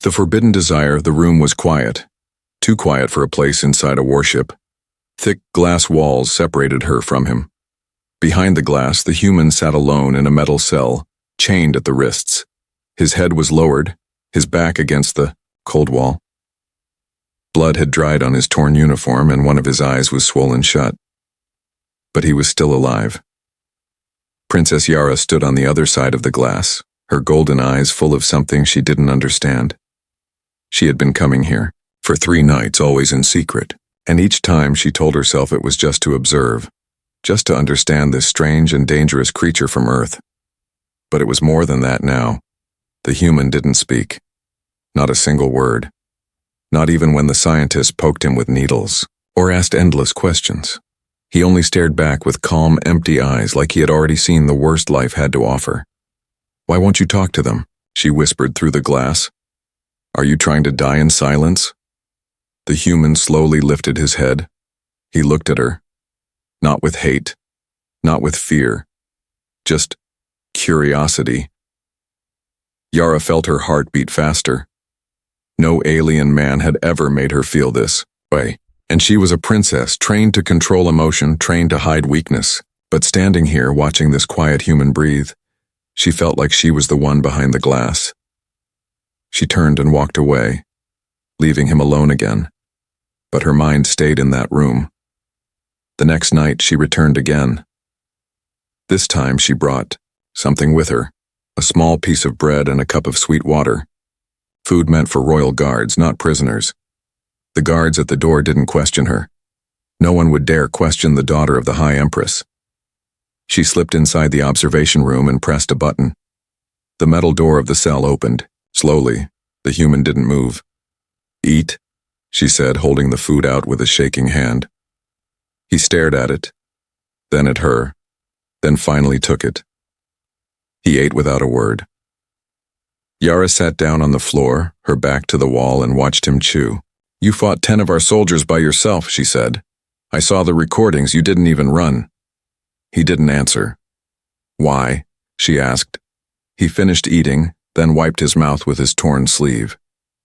The forbidden desire, the room was quiet. Too quiet for a place inside a warship. Thick glass walls separated her from him. Behind the glass, the human sat alone in a metal cell, chained at the wrists. His head was lowered, his back against the cold wall. Blood had dried on his torn uniform and one of his eyes was swollen shut. But he was still alive. Princess Yara stood on the other side of the glass, her golden eyes full of something she didn't understand. She had been coming here, for 3 nights, always in secret, and each time she told herself it was just to observe, just to understand this strange and dangerous creature from Earth. But it was more than that now. The human didn't speak. Not a single word. Not even when the scientists poked him with needles, or asked endless questions. He only stared back with calm, empty eyes like he had already seen the worst life had to offer. "Why won't you talk to them?" she whispered through the glass. "Are you trying to die in silence?" The human slowly lifted his head. He looked at her. Not with hate, not with fear, just curiosity. Yara felt her heart beat faster. No alien man had ever made her feel this way, and she was a princess, trained to control emotion, trained to hide weakness. But standing here, watching this quiet human breathe, she felt like she was the one behind the glass. She turned and walked away, leaving him alone again. But her mind stayed in that room. The next night she returned again. This time she brought something with her, a small piece of bread and a cup of sweet water. Food meant for royal guards, not prisoners. The guards at the door didn't question her. No one would dare question the daughter of the High Empress. She slipped inside the observation room and pressed a button. The metal door of the cell opened. Slowly, the human didn't move. "Eat," she said, holding the food out with a shaking hand. He stared at it, then at her, then finally took it. He ate without a word. Yara sat down on the floor, her back to the wall, and watched him chew. "You fought 10 of our soldiers by yourself," she said. "I saw the recordings, you didn't even run." He didn't answer. "Why?" she asked. He finished eating, then wiped his mouth with his torn sleeve.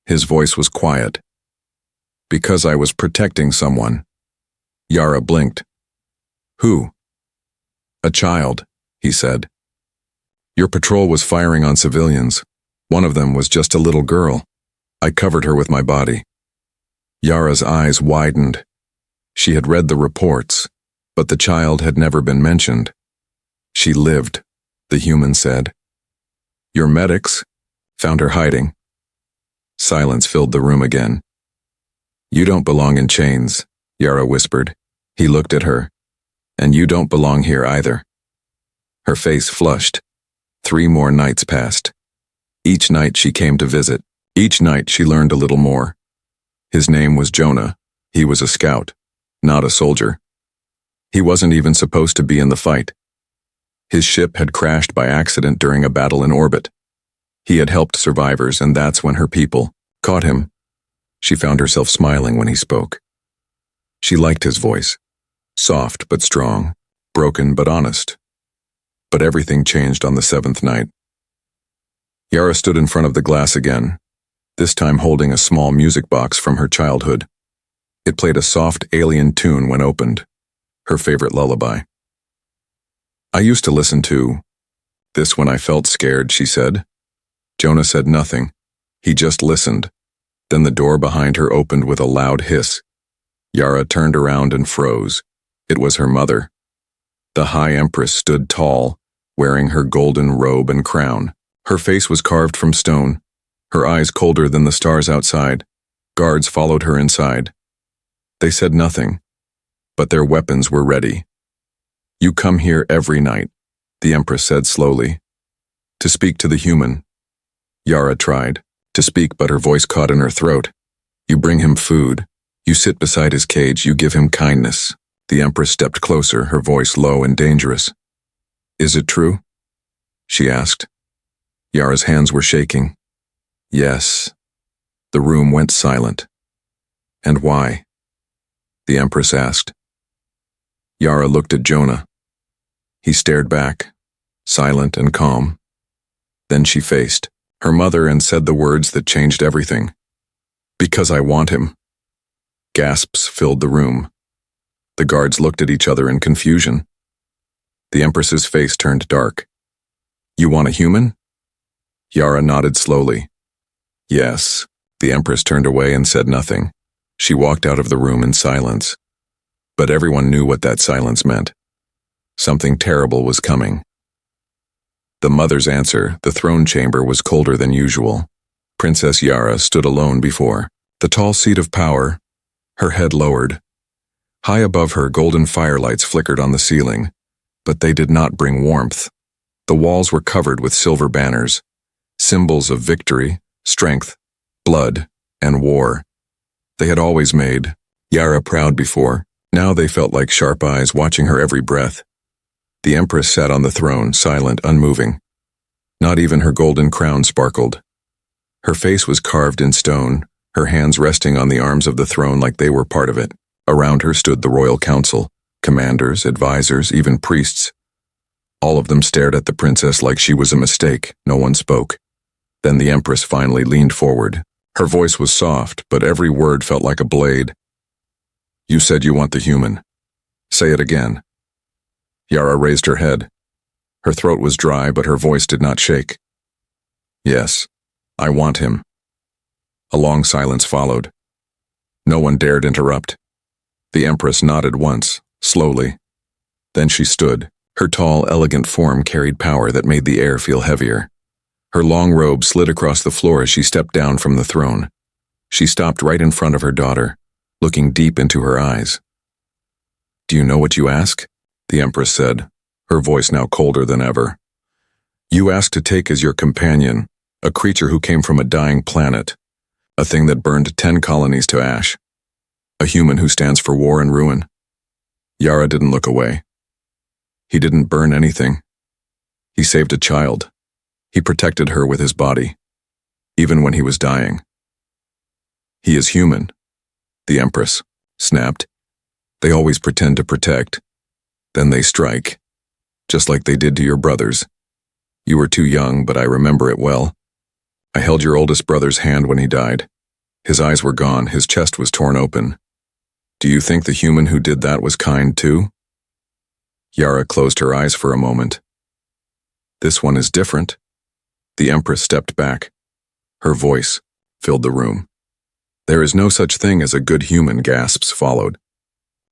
His voice was quiet. "Because I was protecting someone." Yara blinked. "Who?" "A child," he said. "Your patrol was firing on civilians. One of them was just a little girl. I covered her with my body." Yara's eyes widened. She had read the reports, but the child had never been mentioned. "She lived," the human said. "Your medics found her hiding." Silence filled the room again. "You don't belong in chains," Yara whispered. He looked at her. "And you don't belong here either." Her face flushed. 3 more nights passed. Each night she came to visit. Each night she learned a little more. His name was Jonah. He was a scout, not a soldier. He wasn't even supposed to be in the fight. His ship had crashed by accident during a battle in orbit. He had helped survivors, and that's when her people caught him. She found herself smiling when he spoke. She liked his voice. Soft but strong, broken but honest. But everything changed on the 7th night. Yara stood in front of the glass again, this time holding a small music box from her childhood. It played a soft alien tune when opened, her favorite lullaby. "I used to listen to this when I felt scared," she said. Jonah said nothing. He just listened. Then the door behind her opened with a loud hiss. Yara turned around and froze. It was her mother. The High Empress stood tall, wearing her golden robe and crown. Her face was carved from stone, her eyes colder than the stars outside. Guards followed her inside. They said nothing, but their weapons were ready. "You come here every night," the Empress said slowly, "to speak to the human." Yara tried to speak, but her voice caught in her throat. "You bring him food. You sit beside his cage. You give him kindness." The Empress stepped closer, her voice low and dangerous. "Is it true?" she asked. Yara's hands were shaking. "Yes." The room went silent. "And why?" the Empress asked. Yara looked at Jonah. He stared back, silent and calm. Then she faced. her mother, and said the words that changed everything. "Because I want him." Gasps filled the room. The guards looked at each other in confusion. The Empress's face turned dark. "You want a human?" Yara nodded slowly. "Yes." The Empress turned away and said nothing. She walked out of the room in silence. But everyone knew what that silence meant. Something terrible was coming. The mother's answer, the throne chamber, was colder than usual. Princess Yara stood alone before the tall seat of power, her head lowered. High above her, golden firelights flickered on the ceiling, but they did not bring warmth. The walls were covered with silver banners, symbols of victory, strength, blood, and war. They had always made Yara proud before. Now they felt like sharp eyes watching her every breath. The Empress sat on the throne, silent, unmoving. Not even her golden crown sparkled. Her face was carved in stone, her hands resting on the arms of the throne like they were part of it. Around her stood the royal council, commanders, advisors, even priests. All of them stared at the princess like she was a mistake. No one spoke. Then the Empress finally leaned forward. Her voice was soft, but every word felt like a blade. "You said you want the human. Say it again." Yara raised her head. Her throat was dry, but her voice did not shake. "Yes, I want him." A long silence followed. No one dared interrupt. The Empress nodded once, slowly. Then she stood. Her tall, elegant form carried power that made the air feel heavier. Her long robe slid across the floor as she stepped down from the throne. She stopped right in front of her daughter, looking deep into her eyes. "Do you know what you ask?" the Empress said, her voice now colder than ever. "You ask to take as your companion a creature who came from a dying planet, a thing that burned 10 colonies to ash, a human who stands for war and ruin." Yara didn't look away. "He didn't burn anything. He saved a child. He protected her with his body, even when he was dying." "He is human," the Empress snapped. "They always pretend to protect. Then they strike, just like they did to your brothers. You were too young, but I remember it well. I held your oldest brother's hand when he died. His eyes were gone, his chest was torn open. Do you think the human who did that was kind too?" Yara closed her eyes for a moment. "This one is different." The Empress stepped back. Her voice filled the room. "There is no such thing as a good human," gasps followed.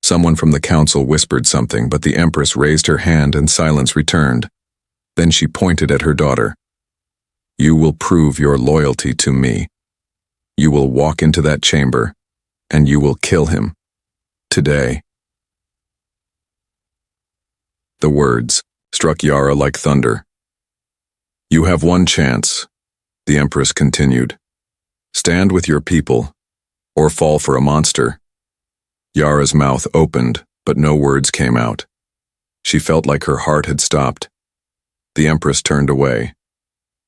Someone from the council whispered something, but the Empress raised her hand and silence returned. Then she pointed at her daughter. "You will prove your loyalty to me. You will walk into that chamber, and you will kill him. Today." The words struck Yara like thunder. "You have one chance," the Empress continued. "Stand with your people, or fall for a monster." Yara's mouth opened, but no words came out. She felt like her heart had stopped. The Empress turned away.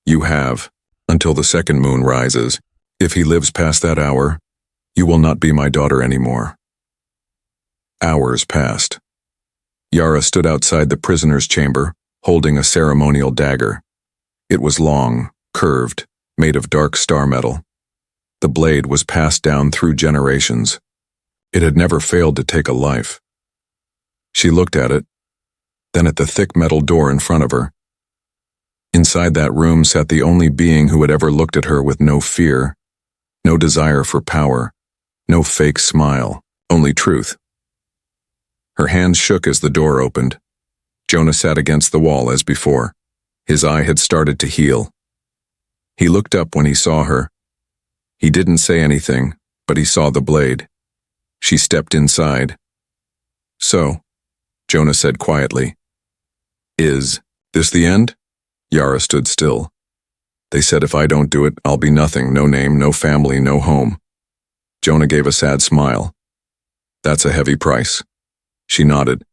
"You have, until the second moon rises. If he lives past that hour, you will not be my daughter anymore." Hours passed. Yara stood outside the prisoner's chamber, holding a ceremonial dagger. It was long, curved, made of dark star metal. The blade was passed down through generations. It had never failed to take a life. She looked at it, then at the thick metal door in front of her. Inside that room sat the only being who had ever looked at her with no fear, no desire for power, no fake smile, only truth. Her hands shook as the door opened. Jonah sat against the wall as before. His eye had started to heal. He looked up when he saw her. He didn't say anything, but he saw the blade. She stepped inside. "So," Jonah said quietly. "Is this the end?" Yara stood still. "They said if I don't do it, I'll be nothing, no name, no family, no home." Jonah gave a sad smile. "That's a heavy price." She nodded.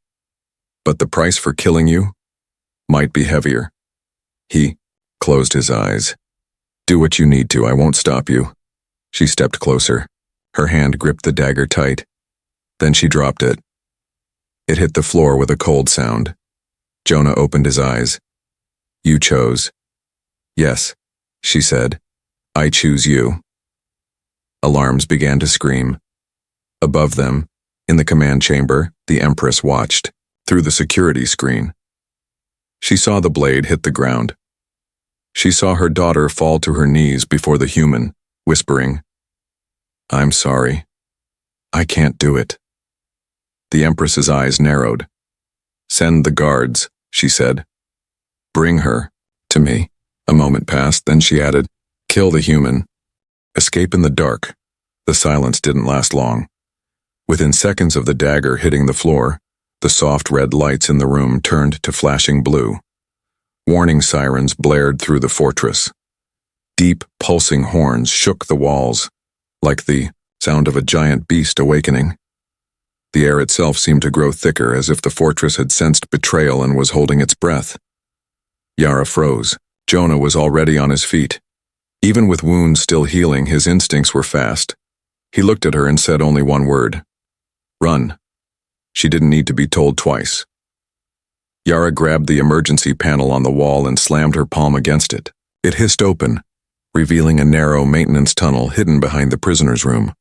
"But the price for killing you might be heavier." He closed his eyes. "Do what you need to, I won't stop you." She stepped closer. Her hand gripped the dagger tight. Then she dropped it. It hit the floor with a cold sound. Jonah opened his eyes. "You chose." "Yes," she said. I choose you. Alarms began to scream. Above them, in the command chamber, the Empress watched, through the security screen. She saw the blade hit the ground. She saw her daughter fall to her knees before the human, whispering, I'm sorry. I can't do it. The Empress's eyes narrowed. Send the guards, she said. Bring her to me. A moment passed, then she added, kill the human. Escape in the dark. The silence didn't last long. Within seconds of the dagger hitting the floor, the soft red lights in the room turned to flashing blue. Warning sirens blared through the fortress. Deep, pulsing horns shook the walls, like the sound of a giant beast awakening. The air itself seemed to grow thicker, as if the fortress had sensed betrayal and was holding its breath. Yara froze. Jonah was already on his feet. Even with wounds still healing, his instincts were fast. He looked at her and said only one word. Run. She didn't need to be told twice. Yara grabbed the emergency panel on the wall and slammed her palm against it. It hissed open, revealing a narrow maintenance tunnel hidden behind the prisoner's room.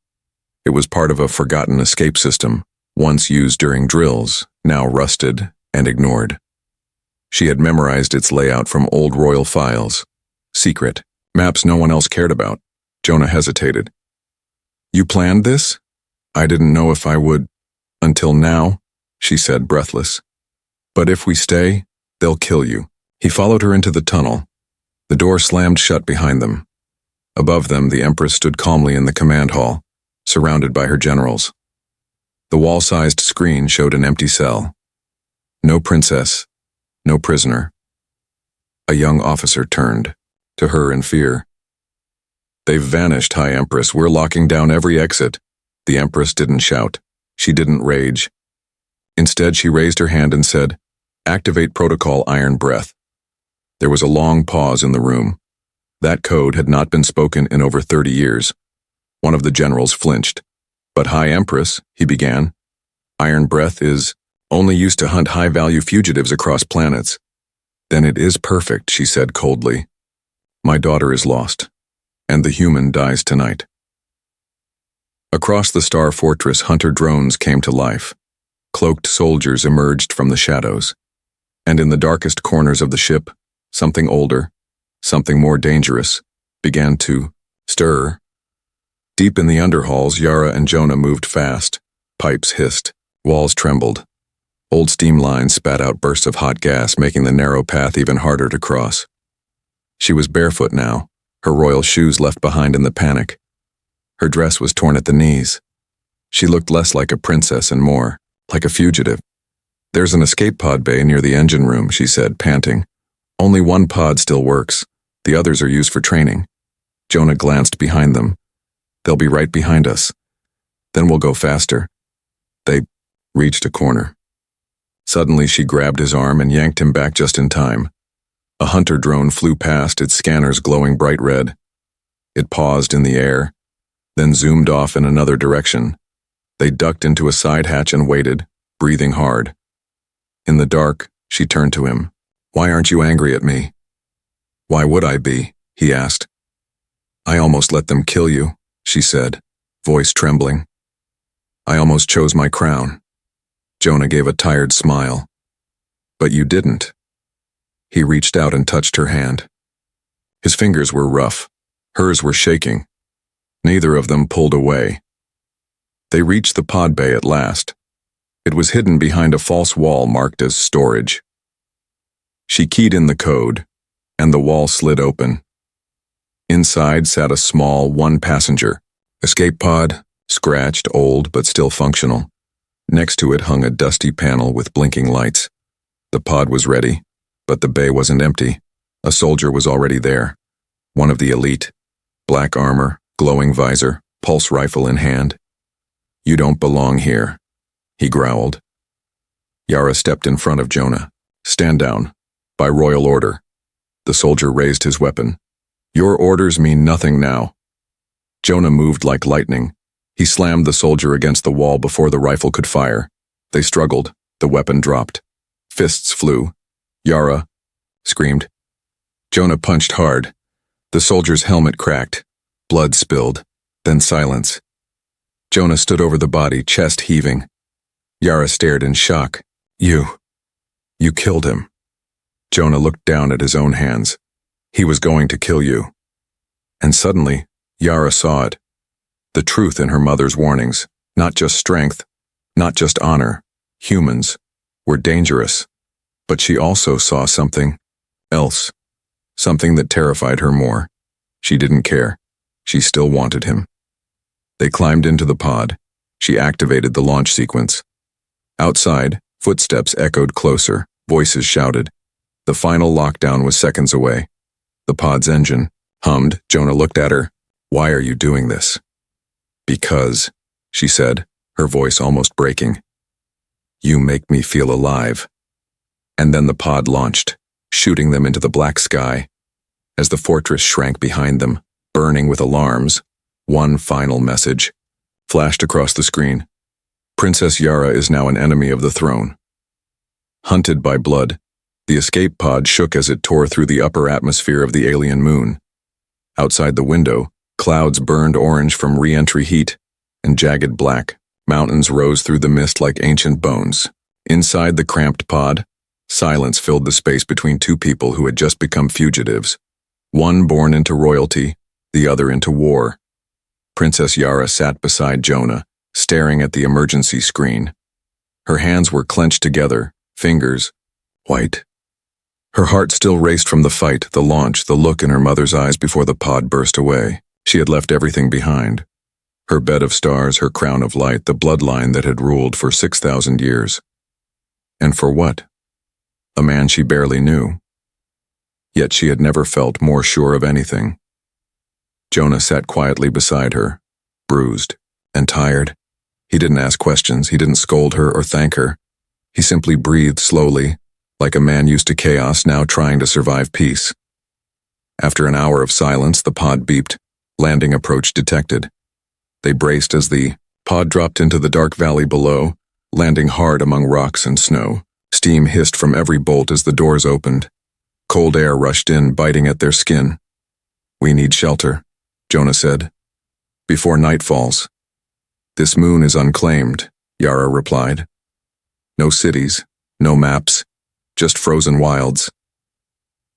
It was part of a forgotten escape system, once used during drills, now rusted and ignored. She had memorized its layout from old royal files. Secret. Maps no one else cared about. Jonah hesitated. You planned this? I didn't know if I would. Until now, she said, breathless. But if we stay, they'll kill you. He followed her into the tunnel. The door slammed shut behind them. Above them, the Empress stood calmly in the command hall, surrounded by her generals. The wall-sized screen showed an empty cell. No princess, no prisoner. A young officer turned to her in fear. They've vanished, High Empress. We're locking down every exit. The Empress didn't shout. She didn't rage. Instead, she raised her hand and said, Activate Protocol Iron Breath. There was a long pause in the room. That code had not been spoken in over 30 years. One of the generals flinched. But High Empress, he began. Iron Breath is only used to hunt high-value fugitives across planets. Then it is perfect, she said coldly. My daughter is lost, and the human dies tonight. Across the Star Fortress, hunter drones came to life. Cloaked soldiers emerged from the shadows. And in the darkest corners of the ship, something older, something more dangerous, began to stir. Deep in the underhalls, Yara and Jonah moved fast. Pipes hissed, walls trembled. Old steam lines spat out bursts of hot gas, making the narrow path even harder to cross. She was barefoot now, her royal shoes left behind in the panic. Her dress was torn at the knees. She looked less like a princess and more like a fugitive. There's an escape pod bay near the engine room, she said, panting. Only one pod still works. The others are used for training. Jonah glanced behind them. They'll be right behind us. Then we'll go faster. They reached a corner. Suddenly she grabbed his arm and yanked him back just in time. A hunter drone flew past, its scanners glowing bright red. It paused in the air, then zoomed off in another direction. They ducked into a side hatch and waited, breathing hard. In the dark, she turned to him. Why aren't you angry at me? Why would I be? He asked. I almost let them kill you, she said, voice trembling. I almost chose my crown. Jonah gave a tired smile. But you didn't. He reached out and touched her hand. His fingers were rough. Hers were shaking. Neither of them pulled away. They reached the pod bay at last. It was hidden behind a false wall marked as storage. She keyed in the code, and the wall slid open. Inside sat a small one-passenger escape pod, scratched, old, but still functional. Next to it hung a dusty panel with blinking lights. The pod was ready, but the bay wasn't empty. A soldier was already there. One of the elite. Black armor, glowing visor, pulse rifle in hand. You don't belong here, he growled. Yara stepped in front of Jonah. Stand down. By royal order. The soldier raised his weapon. Your orders mean nothing now. Jonah moved like lightning. He slammed the soldier against the wall before the rifle could fire. They struggled. The weapon dropped. Fists flew. Yara screamed. Jonah punched hard. The soldier's helmet cracked. Blood spilled. Then silence. Jonah stood over the body, chest heaving. Yara stared in shock. You killed him. Jonah looked down at his own hands. He was going to kill you. And suddenly, Yara saw it. The truth in her mother's warnings. Not just strength, not just honor. Humans were dangerous. But she also saw something else. Something that terrified her more. She didn't care. She still wanted him. They climbed into the pod. She activated the launch sequence. Outside, footsteps echoed closer. Voices shouted. The final lockdown was seconds away. The pod's engine hummed. Jonah looked at her. Why are you doing this? Because, she said, her voice almost breaking. You make me feel alive. And then the pod launched, shooting them into the black sky. As the fortress shrank behind them, burning with alarms, one final message flashed across the screen. Princess Yara is now an enemy of the throne. Hunted by blood, the escape pod shook as it tore through the upper atmosphere of the alien moon. Outside the window, clouds burned orange from re-entry heat, and jagged black mountains rose through the mist like ancient bones. Inside the cramped pod, silence filled the space between two people who had just become fugitives. One born into royalty, the other into war. Princess Yara sat beside Jonah, staring at the emergency screen. Her hands were clenched together, fingers white. Her heart still raced from the fight, the launch, the look in her mother's eyes before the pod burst away. She had left everything behind. Her bed of stars, her crown of light, the bloodline that had ruled for 6,000 years. And for what? A man she barely knew. Yet she had never felt more sure of anything. Jonah sat quietly beside her, bruised and tired. He didn't ask questions, he didn't scold her or thank her. He simply breathed slowly, like a man used to chaos now trying to survive peace. After an hour of silence, the pod beeped, landing approach detected. They braced as the pod dropped into the dark valley below, landing hard among rocks and snow. Steam hissed from every bolt as the doors opened. Cold air rushed in, biting at their skin. We need shelter, Jonah said. Before night falls. This moon is unclaimed, Yara replied. No cities, no maps, just frozen wilds.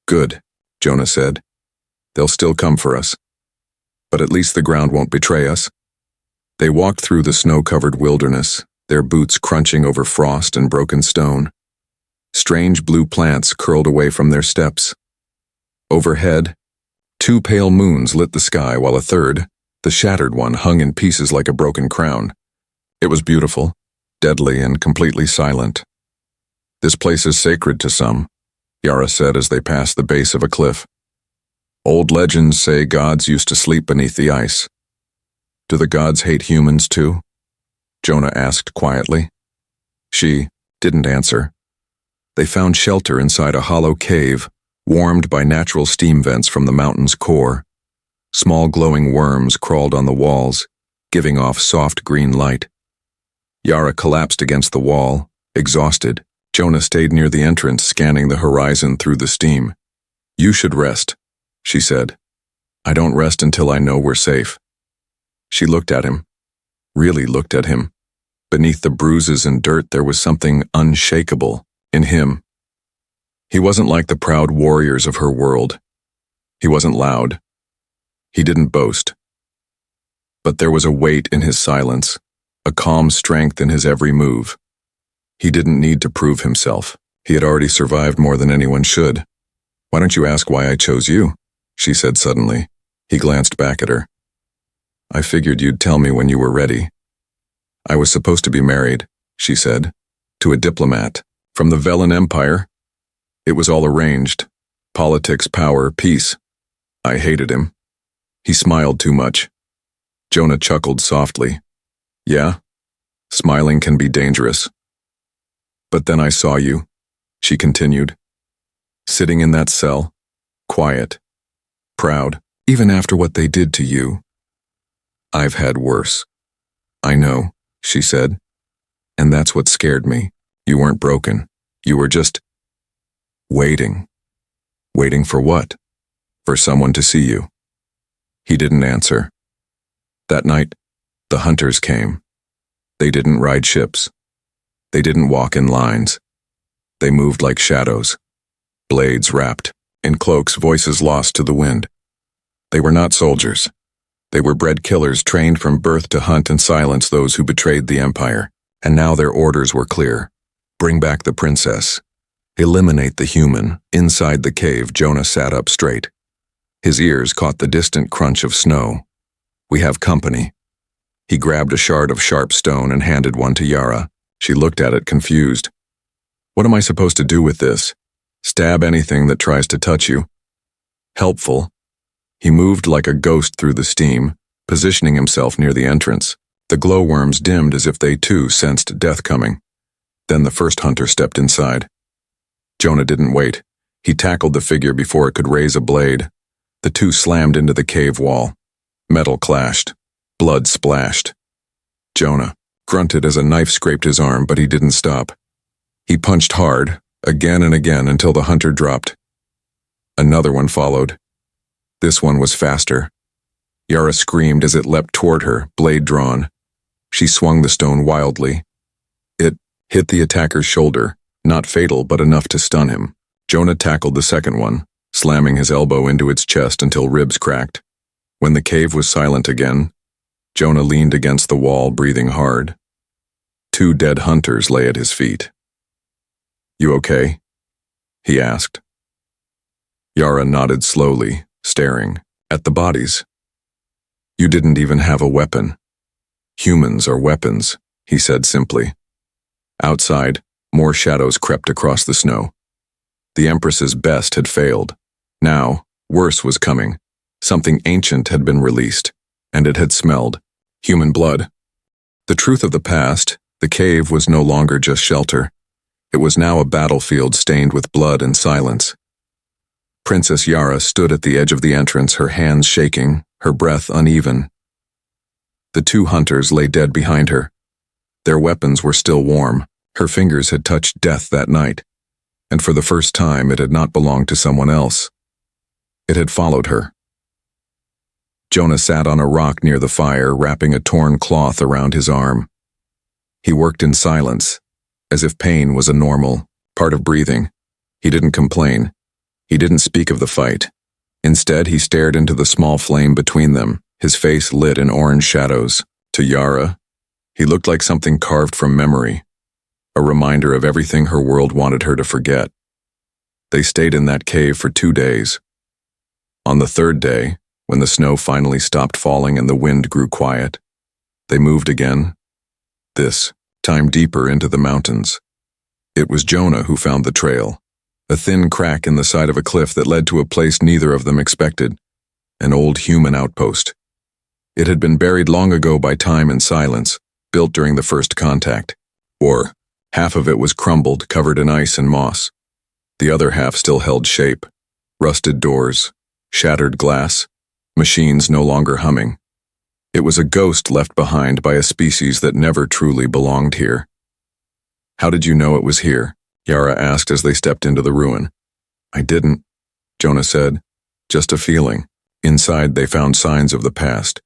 Good, Jonah said. They'll still come for us. But at least the ground won't betray us. They walked through the snow-covered wilderness, their boots crunching over frost and broken stone. Strange blue plants curled away from their steps. Overhead, 2 pale moons lit the sky while a third, the shattered one, hung in pieces like a broken crown. It was beautiful, deadly, and completely silent. This place is sacred to some, Yara said as they passed the base of a cliff. Old legends say gods used to sleep beneath the ice. Do the gods hate humans too? Jonah asked quietly. She didn't answer. They found shelter inside a hollow cave, warmed by natural steam vents from the mountain's core. Small glowing worms crawled on the walls, giving off soft green light. Yara collapsed against the wall, exhausted. Jonah stayed near the entrance, scanning the horizon through the steam. You should rest, she said. I don't rest until I know we're safe. She looked at him, really looked at him. Beneath the bruises and dirt there was something unshakable in him. He wasn't like the proud warriors of her world. He wasn't loud. He didn't boast. But there was a weight in his silence, a calm strength in his every move. He didn't need to prove himself. He had already survived more than anyone should. Why don't you ask why I chose you? She said suddenly. He glanced back at her. I figured you'd tell me when you were ready. I was supposed to be married, she said, to a diplomat from the Velen Empire. It was all arranged. Politics, power, peace. I hated him. He smiled too much. Jonah chuckled softly. Yeah, smiling can be dangerous. But then I saw you, she continued, sitting in that cell, quiet, proud, even after what they did to you. I've had worse. I know, she said. And that's what scared me. You weren't broken. You were just waiting. Waiting for what? for someone to see you." He didn't answer. That night, the hunters came. They didn't ride ships. They didn't walk in lines. They moved like shadows, blades wrapped in cloaks, voices lost to the wind. They were not soldiers. They were bred killers trained from birth to hunt and silence those who betrayed the Empire. And now their orders were clear. Bring back the princess. Eliminate the human. Inside the cave, Jonah sat up straight. His ears caught the distant crunch of snow. "We have company." He grabbed a shard of sharp stone and handed one to Yara. She looked at it, confused. "What am I supposed to do with this?" "Stab anything that tries to touch you." "Helpful." He moved like a ghost through the steam, positioning himself near the entrance. The glowworms dimmed as if they too sensed death coming. Then the first hunter stepped inside. Jonah didn't wait. He tackled the figure before it could raise a blade. The two slammed into the cave wall. Metal clashed. Blood splashed. Jonah grunted as a knife scraped his arm, but he didn't stop. He punched hard, again and again, until the hunter dropped. Another one followed. This one was faster. Yara screamed as it leapt toward her, blade drawn. She swung the stone wildly. It hit the attacker's shoulder, not fatal but enough to stun him. Jonah tackled the second one, slamming his elbow into its chest until ribs cracked. When the cave was silent again, Jonah leaned against the wall, breathing hard. Two dead hunters lay at his feet. "You okay?" he asked. Yara nodded slowly, staring at the bodies. "You didn't even have a weapon." "Humans are weapons," he said simply. Outside, more shadows crept across the snow. The Empress's best had failed. Now, worse was coming. Something ancient had been released, and it had smelled human blood. The truth of the past, the cave was no longer just shelter. It was now a battlefield stained with blood and silence. Princess Yara stood at the edge of the entrance, her hands shaking, her breath uneven. The two hunters lay dead behind her. Their weapons were still warm. Her fingers had touched death that night, and for the first time it had not belonged to someone else. It had followed her. Jonah sat on a rock near the fire, wrapping a torn cloth around his arm. He worked in silence, as if pain was a normal part of breathing. He didn't complain. He didn't speak of the fight. Instead, he stared into the small flame between them, his face lit in orange shadows. To Yara, he looked like something carved from memory, a reminder of everything her world wanted her to forget. They stayed in that cave for 2 days. On the third day, when the snow finally stopped falling and the wind grew quiet, they moved again, this time deeper into the mountains. It was Jonah who found the trail, a thin crack in the side of a cliff that led to a place neither of them expected, an old human outpost. It had been buried long ago by time and silence, built during the first contact. Or, half of it was crumbled, covered in ice and moss. The other half still held shape, rusted doors, shattered glass, machines no longer humming. It was a ghost left behind by a species that never truly belonged here. "How did you know it was here?" Yara asked as they stepped into the ruin. "I didn't," Jonah said. "Just a feeling." Inside, they found signs of the past.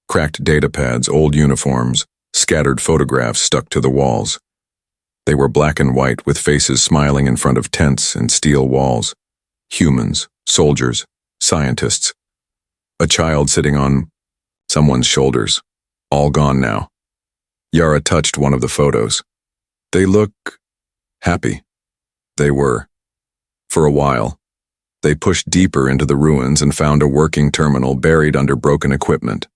Cracked datapads, old uniforms, scattered photographs stuck to the walls. They were black and white, with faces smiling in front of tents and steel walls. Humans, soldiers, scientists. A child sitting on someone's shoulders. All gone now. Yara touched one of the photos. "They look happy." They were. For a while, they pushed deeper into the ruins and found a working terminal buried under broken equipment.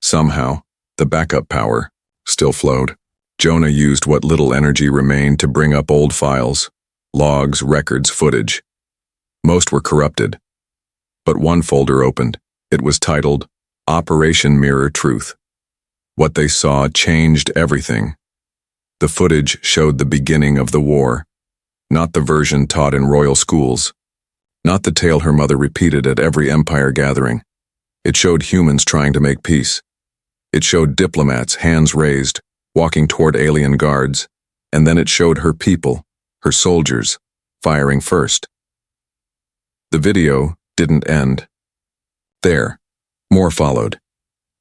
Somehow, the backup power still flowed. Jonah used what little energy remained to bring up old files, logs, records, footage. Most were corrupted. But one folder opened. It was titled, Operation Mirror Truth. What they saw changed everything. The footage showed the beginning of the war, not the version taught in royal schools, not the tale her mother repeated at every Empire gathering. It showed humans trying to make peace. It showed diplomats, hands raised, walking toward alien guards, and then it showed her people, her soldiers, firing first. The video didn't end. There, more followed.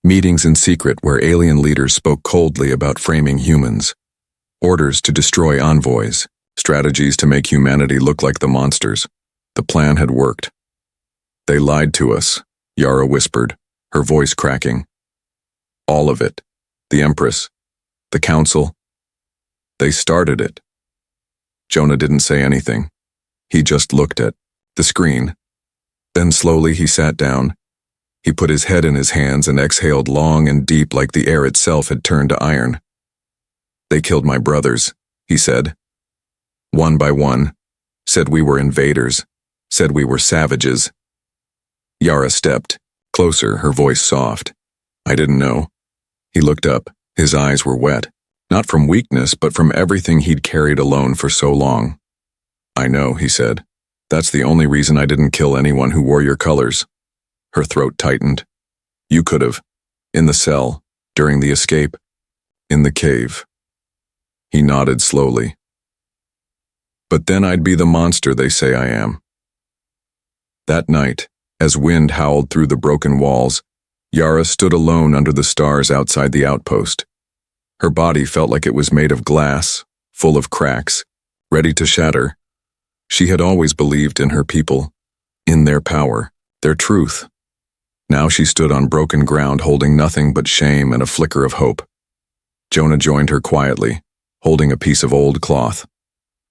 Meetings in secret where alien leaders spoke coldly about framing humans. Orders to destroy envoys. Strategies to make humanity look like the monsters. The plan had worked. They lied to us, Yara whispered, her voice cracking. All of it. The Empress. The Council. They started it. Jonah didn't say anything. He just looked at the screen. Then slowly he sat down. He put his head in his hands and exhaled long and deep like the air itself had turned to iron. They killed my brothers, he said. One by one. Said we were invaders. Said we were savages. Yara stepped, closer, her voice soft. I didn't know. He looked up. His eyes were wet. Not from weakness, but from everything he'd carried alone for so long. I know, he said. That's the only reason I didn't kill anyone who wore your colors. Her throat tightened. You could have. In the cell. During the escape. In the cave. He nodded slowly. But then I'd be the monster they say I am. That night, as wind howled through the broken walls, Yara stood alone under the stars outside the outpost. Her body felt like it was made of glass, full of cracks, ready to shatter. She had always believed in her people, in their power, their truth. Now she stood on broken ground holding nothing but shame and a flicker of hope. Jonah joined her quietly, holding a piece of old cloth,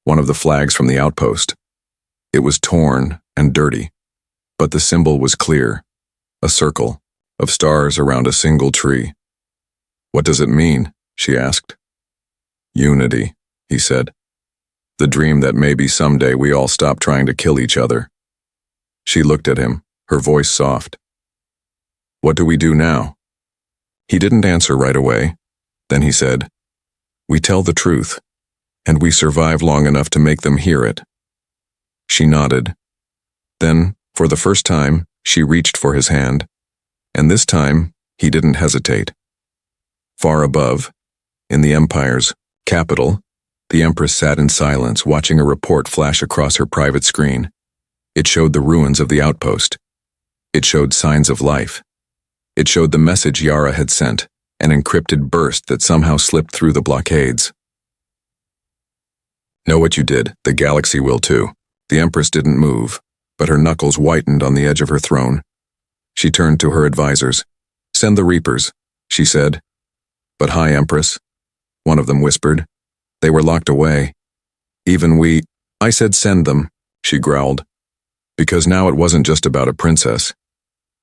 one of the flags from the outpost. It was torn and dirty, but the symbol was clear, a circle of stars around a single tree. What does it mean? She asked. Unity, he said. The dream that maybe someday we all stop trying to kill each other. She looked at him, her voice soft. What do we do now? He didn't answer right away. Then he said, we tell the truth, and we survive long enough to make them hear it. She nodded. Then, for the first time, she reached for his hand, and this time, he didn't hesitate. Far above, in the Empire's capital, the Empress sat in silence, watching a report flash across her private screen. It showed the ruins of the outpost. It showed signs of life. It showed the message Yara had sent, an encrypted burst that somehow slipped through the blockades. Know what you did, the galaxy will too. The Empress didn't move, but her knuckles whitened on the edge of her throne. She turned to her advisors. Send the Reapers, she said. But High Empress, one of them whispered. They were locked away. Even we, I said send them, she growled. Because now it wasn't just about a princess.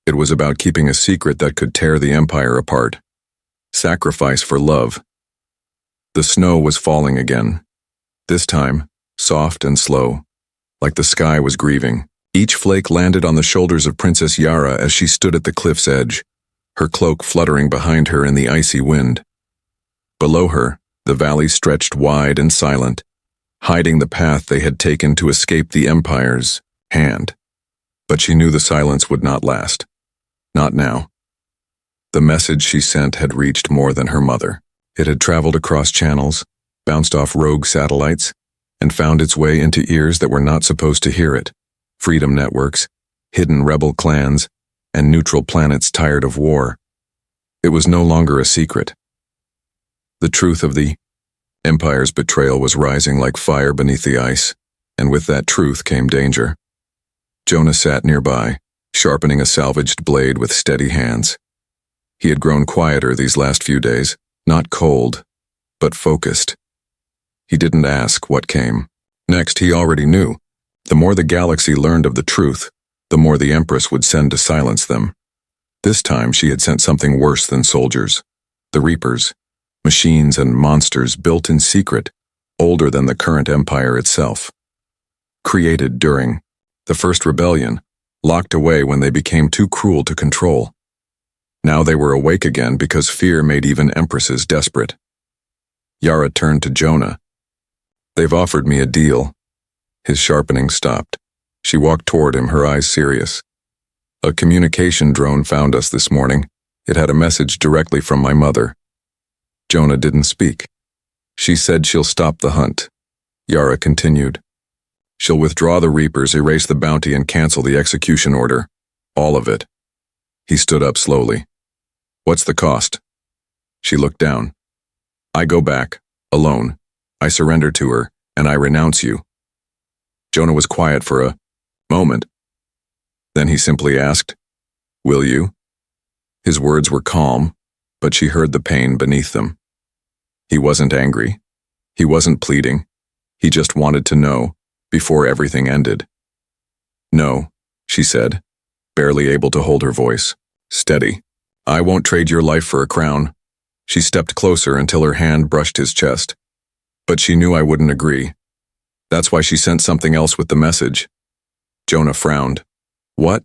It was about keeping a secret that could tear the Empire apart. Sacrifice for love. The snow was falling again. This time, soft and slow, like the sky was grieving. Each flake landed on the shoulders of Princess Yara as she stood at the cliff's edge, her cloak fluttering behind her in the icy wind. Below her, the valley stretched wide and silent, hiding the path they had taken to escape the Empire's hand. But she knew the silence would not last. Not now. The message she sent had reached more than her mother. It had traveled across channels, bounced off rogue satellites, and found its way into ears that were not supposed to hear it. Freedom networks, hidden rebel clans, and neutral planets tired of war. It was no longer a secret. The truth of the Empire's betrayal was rising like fire beneath the ice, and with that truth came danger. Jonah sat nearby, sharpening a salvaged blade with steady hands. He had grown quieter these last few days, not cold, but focused. He didn't ask what came. Next, he already knew. The more the galaxy learned of the truth, the more the Empress would send to silence them. This time she had sent something worse than soldiers. The Reapers, machines and monsters built in secret, older than the current Empire itself. Created during the First Rebellion, locked away when they became too cruel to control. Now they were awake again because fear made even Empresses desperate. Yara turned to Jonah. They've offered me a deal. His sharpening stopped. She walked toward him, her eyes serious. A communication drone found us this morning. It had a message directly from my mother. Jonah didn't speak. She said she'll stop the hunt. Yara continued. She'll withdraw the Reapers, erase the bounty, and cancel the execution order. All of it. He stood up slowly. What's the cost? She looked down. I go back, alone. I surrender to her, and I renounce you. Jonah was quiet for a moment. Then he simply asked, Will you? His words were calm, but she heard the pain beneath them. He wasn't angry. He wasn't pleading. He just wanted to know, before everything ended. No, she said, barely able to hold her voice. Steady. I won't trade your life for a crown. She stepped closer until her hand brushed his chest. But she knew I wouldn't agree. That's why she sent something else with the message. Jonah frowned. What?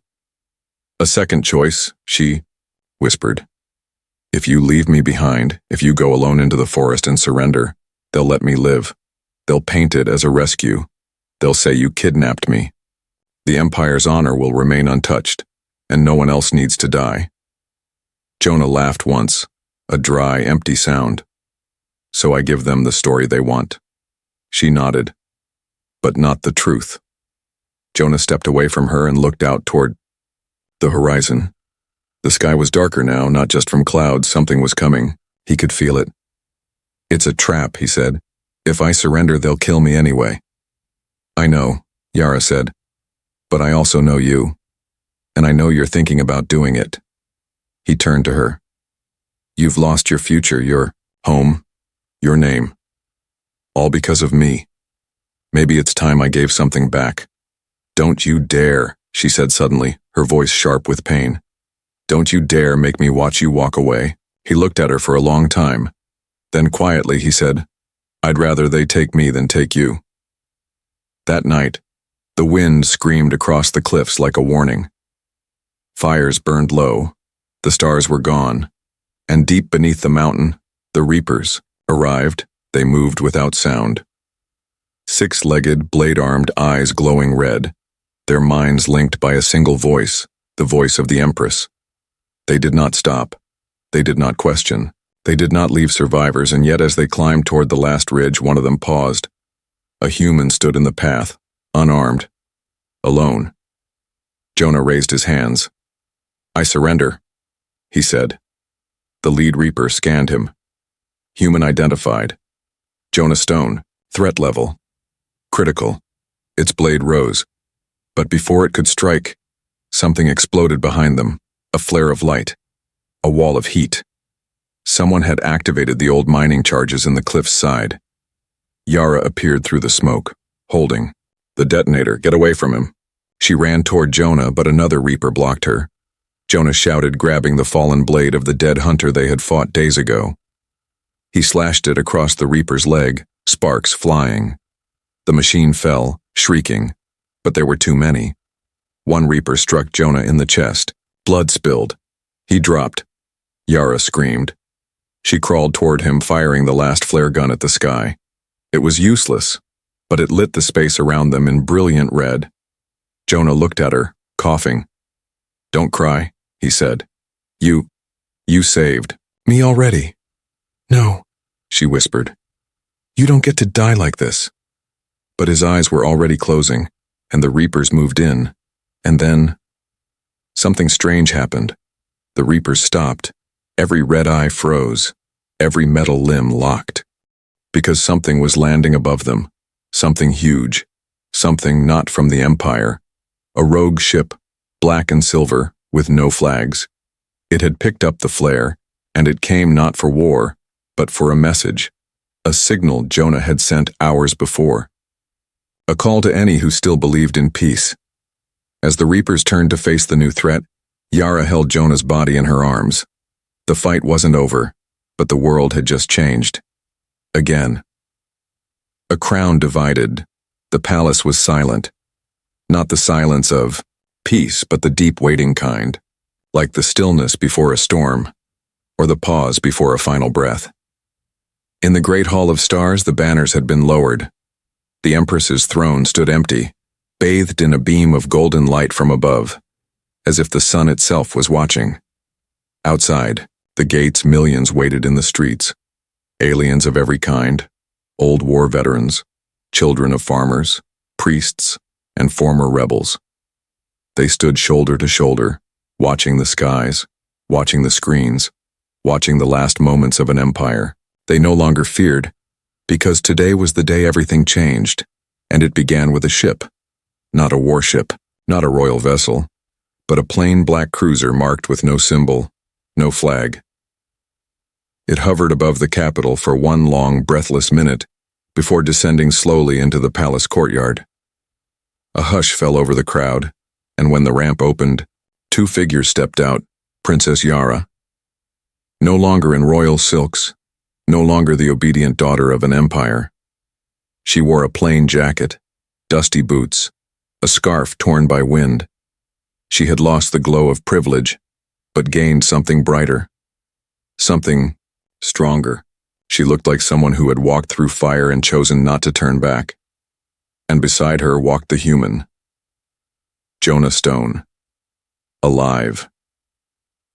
A second choice, she whispered. If you leave me behind, if you go alone into the forest and surrender, they'll let me live. They'll paint it as a rescue. They'll say you kidnapped me. The Empire's honor will remain untouched, and no one else needs to die. Jonah laughed once, a dry, empty sound. So I give them the story they want. She nodded. But not the truth. Jonah stepped away from her and looked out toward the horizon. The sky was darker now, not just from clouds. Something was coming. He could feel it. It's a trap, he said. If I surrender, they'll kill me anyway. I know, Yara said. But I also know you. And I know you're thinking about doing it. He turned to her. You've lost your future, your home, your name. All because of me. Maybe it's time I gave something back. Don't you dare, she said suddenly, her voice sharp with pain. Don't you dare make me watch you walk away. He looked at her for a long time. Then quietly he said, I'd rather they take me than take you. That night, the wind screamed across the cliffs like a warning. Fires burned low, the stars were gone, and deep beneath the mountain, the reapers arrived. They moved without sound. Six-legged, blade-armed eyes glowing red, their minds linked by a single voice, the voice of the Empress. They did not stop. They did not question. They did not leave survivors, and yet as they climbed toward the last ridge, one of them paused. A human stood in the path, unarmed, alone. Jonah raised his hands. I surrender, he said. The lead reaper scanned him. Human identified. Jonah Stone, threat level. Critical. Its blade rose. But before it could strike, something exploded behind them. A flare of light. A wall of heat. Someone had activated the old mining charges in the cliff's side. Yara appeared through the smoke, holding the detonator. Get away from him. She ran toward Jonah, but another reaper blocked her. Jonah shouted, grabbing the fallen blade of the dead hunter they had fought days ago. He slashed it across the reaper's leg, sparks flying. The machine fell, shrieking, but there were too many. One reaper struck Jonah in the chest. Blood spilled. He dropped. Yara screamed. She crawled toward him, firing the last flare gun at the sky. It was useless, but it lit the space around them in brilliant red. Jonah looked at her, coughing. Don't cry, he said. You saved me already. No, she whispered. You don't get to die like this. But his eyes were already closing, and the reapers moved in, and then something strange happened. The reapers stopped. Every red eye froze. Every metal limb locked. Because something was landing above them. Something huge. Something not from the Empire. A rogue ship, black and silver, with no flags. It had picked up the flare, and it came not for war, but for a message. A signal Jonah had sent hours before. A call to any who still believed in peace. As the reapers turned to face the new threat, Yara held Jonah's body in her arms. The fight wasn't over, but the world had just changed. Again. A crown divided. The palace was silent. Not the silence of peace, but the deep waiting kind, like the stillness before a storm, or the pause before a final breath. In the great hall of stars, the banners had been lowered. The Empress's throne stood empty, bathed in a beam of golden light from above, as if the sun itself was watching. Outside, the gates, millions waited in the streets. Aliens of every kind, old war veterans, children of farmers, priests, and former rebels. They stood shoulder to shoulder, watching the skies, watching the screens, watching the last moments of an empire. They no longer feared, because today was the day everything changed, and it began with a ship. Not a warship, not a royal vessel, but a plain black cruiser marked with no symbol, no flag. It hovered above the capital for one long, breathless minute before descending slowly into the palace courtyard. A hush fell over the crowd, and when the ramp opened, two figures stepped out, Princess Yara. No longer in royal silks, no longer the obedient daughter of an empire. She wore a plain jacket, dusty boots, a scarf torn by wind. She had lost the glow of privilege, but gained something brighter, something stronger. She looked like someone who had walked through fire and chosen not to turn back. And beside her walked the human, Jonah Stone. Alive.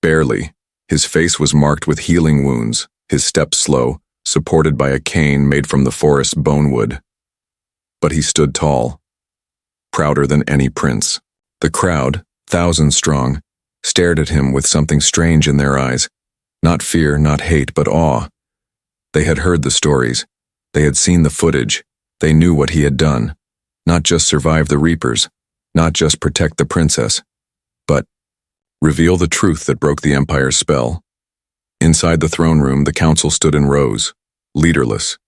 Barely. His face was marked with healing wounds, his steps slow, supported by a cane made from the forest's bonewood. But he stood tall, prouder than any prince. The crowd, thousands strong, stared at him with something strange in their eyes. Not fear, not hate, but awe. They had heard the stories. They had seen the footage. They knew what he had done. Not just survive the Reapers, not just protect the princess, but reveal the truth that broke the Empire's spell. Inside the throne room, the council stood in rows, leaderless.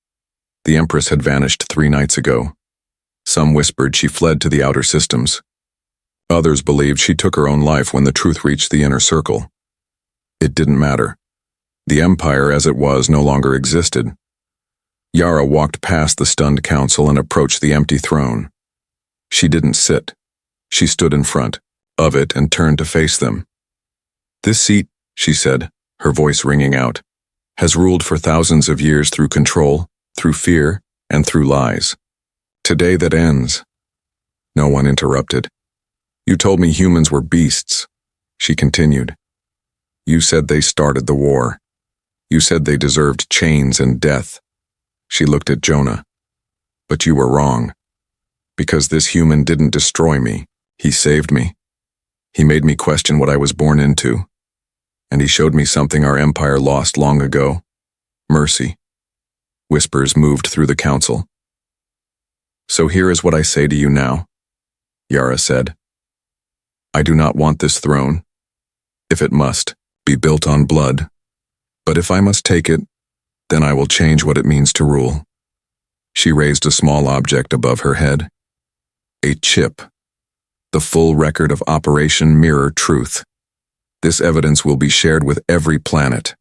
The Empress had vanished 3 nights ago. Some whispered she fled to the outer systems. Others believed she took her own life when the truth reached the inner circle. It didn't matter. The Empire as it was no longer existed. Yara walked past the stunned council and approached the empty throne. She didn't sit. She stood in front of it and turned to face them. "This seat," she said, her voice ringing out, "has ruled for thousands of years through control, through fear, and through lies. Today that ends." No one interrupted. "You told me humans were beasts," she continued. "You said they started the war. You said they deserved chains and death." She looked at Jonah. "But you were wrong. Because this human didn't destroy me. He saved me. He made me question what I was born into. And he showed me something our empire lost long ago. Mercy." Whispers moved through the council. "So here is what I say to you now," Yara said. "I do not want this throne, if it must be built on blood. But if I must take it, then I will change what it means to rule." She raised a small object above her head. A chip. The full record of Operation Mirror Truth. This evidence will be shared with every planet,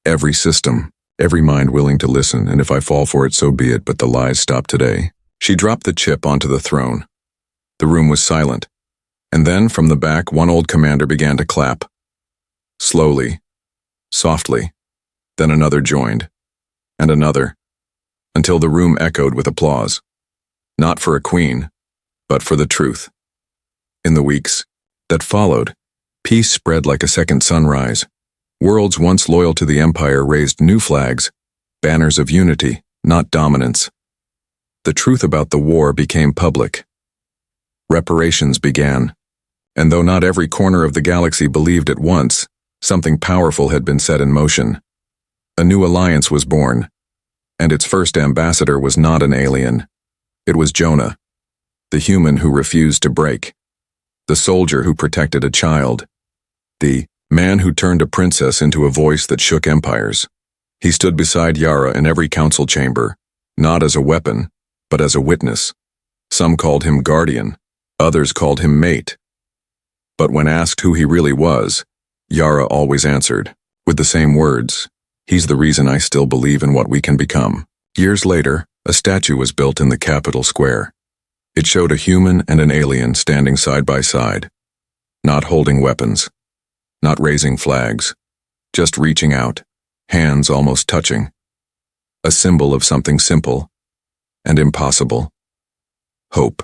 every system, every mind willing to listen, and if I fall for it, so be it, but the lies stop today. She dropped the chip onto the throne. The room was silent, and then from the back, one old commander began to clap. Slowly, softly, then another joined, and another, until the room echoed with applause. Not for a queen, but for the truth. In the weeks that followed, peace spread like a second sunrise. Worlds once loyal to the Empire raised new flags, banners of unity, not dominance. The truth about the war became public. Reparations began, and though not every corner of the galaxy believed at once, something powerful had been set in motion. A new alliance was born, and its first ambassador was not an alien. It was Jonah, the human who refused to break, the soldier who protected a child, the man who turned a princess into a voice that shook empires. He stood beside Yara in every council chamber, not as a weapon, but as a witness. Some called him guardian, others called him mate. But when asked who he really was, Yara always answered, with the same words, "He's the reason I still believe in what we can become." Years later, a statue was built in the capital square. It showed a human and an alien standing side by side, not holding weapons, not raising flags, just reaching out, hands almost touching. A symbol of something simple and impossible. Hope.